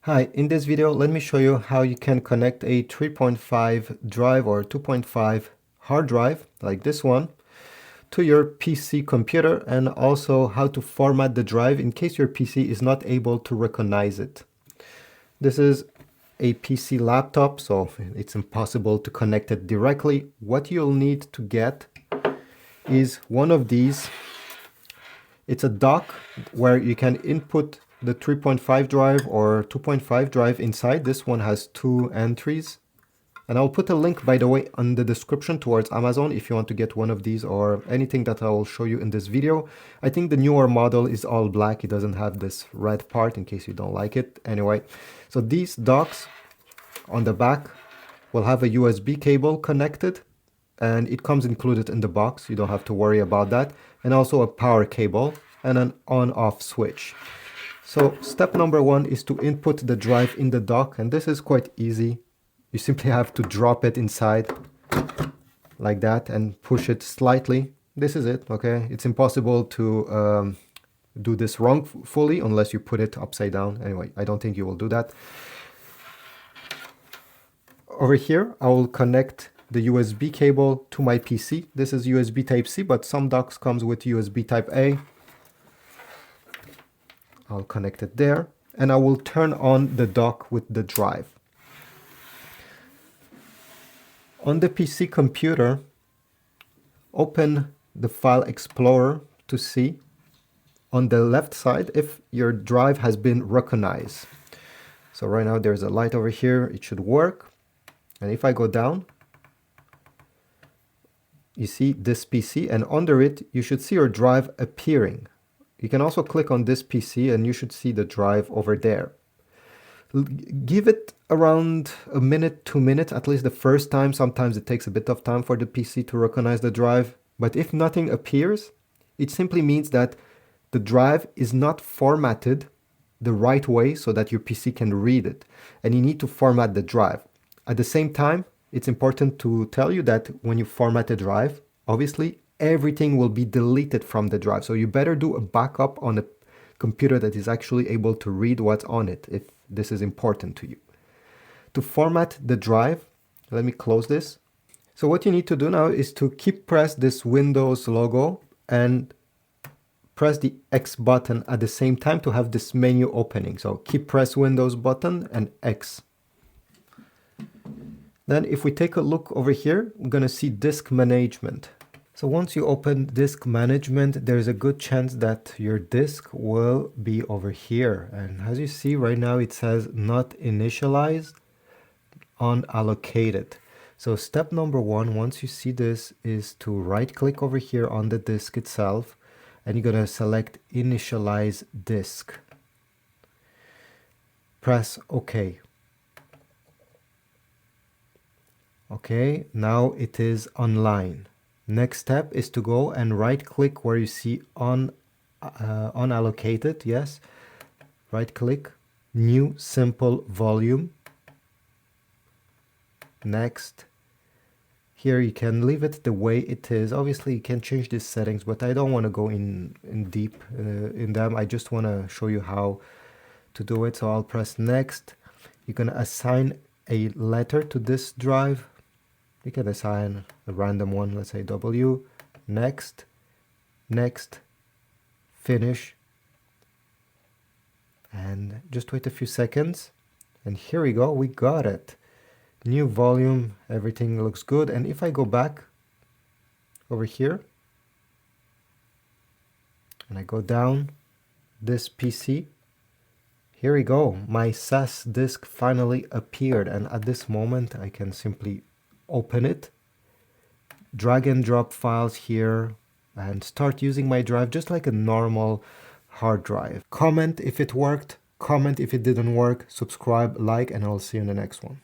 Hi, in this video, let me show you how you can connect a 3.5 drive or 2.5 hard drive, like this one, to your PC computer, and also how to format the drive in case your PC is not able to recognize it. This is a PC laptop, so it's impossible to connect it directly. What you'll need to get is one of these. It's a dock where you can input the 3.5 drive or 2.5 drive inside. This one has two entries. And I'll put a link, by the way, on the description towards Amazon if you want to get one of these or anything that I will show you in this video. I think the newer model is all black. It doesn't have this red part in case you don't like it. Anyway, so these docks on the back will have a USB cable connected, and it comes included in the box. You don't have to worry about that. And also a power cable and an on-off switch. So step number one is to input the drive in the dock, and this is quite easy. You simply have to drop it inside like that and push it slightly. This is it, okay? It's impossible to do this wrongfully unless you put it upside down. Anyway, I don't think you will do that. Over here, I will connect the USB cable to my PC. This is USB Type-C, but some docks comes with USB Type-A. I'll connect it there, and I will turn on the dock with the drive. On the PC computer, open the File Explorer to see on the left side if your drive has been recognized. So right now there's a light over here, it should work. And if I go down, you see this PC, and under it you should see your drive appearing. You can also click on this PC and you should see the drive over there. Give it around a minute, 2 minutes, at least the first time. Sometimes it takes a bit of time for the PC to recognize the drive. But if nothing appears, it simply means that the drive is not formatted the right way so that your PC can read it. And you need to format the drive. At the same time, it's important to tell you that when you format a drive, obviously everything will be deleted from the drive. So you better do a backup on a computer that is actually able to read what's on it, if this is important to you. To format the drive, let me close this. So what you need to do now is to keep press this Windows logo and press the X button at the same time to have this menu opening. So keep press Windows button and X. Then if we take a look over here, we're going to see disk management. So once you open disk management, there's a good chance that your disk will be over here. And as you see right now, it says not initialized, unallocated. So step number one, once you see this, is to right click over here on the disk itself, and you're going to select initialize disk. Press OK. Okay, now it is online. Next step is to go and right click where you see unallocated, yes. Right click, new simple volume. Next. Here you can leave it the way it is. Obviously you can change these settings, but I don't want to go in deep in them. I just want to show you how to do it. So I'll press next. You can assign a letter to this drive. You can assign a random one, let's say W, next, next, finish, and just wait a few seconds, and here we go, we got it. New volume, everything looks good. And if I go back over here, and I go down this PC, here we go, my SAS disk finally appeared, and at this moment I can simply open it, drag and drop files here, and start using my drive just like a normal hard drive. Comment if it worked, comment if it didn't work, subscribe, like, and I'll see you in the next one.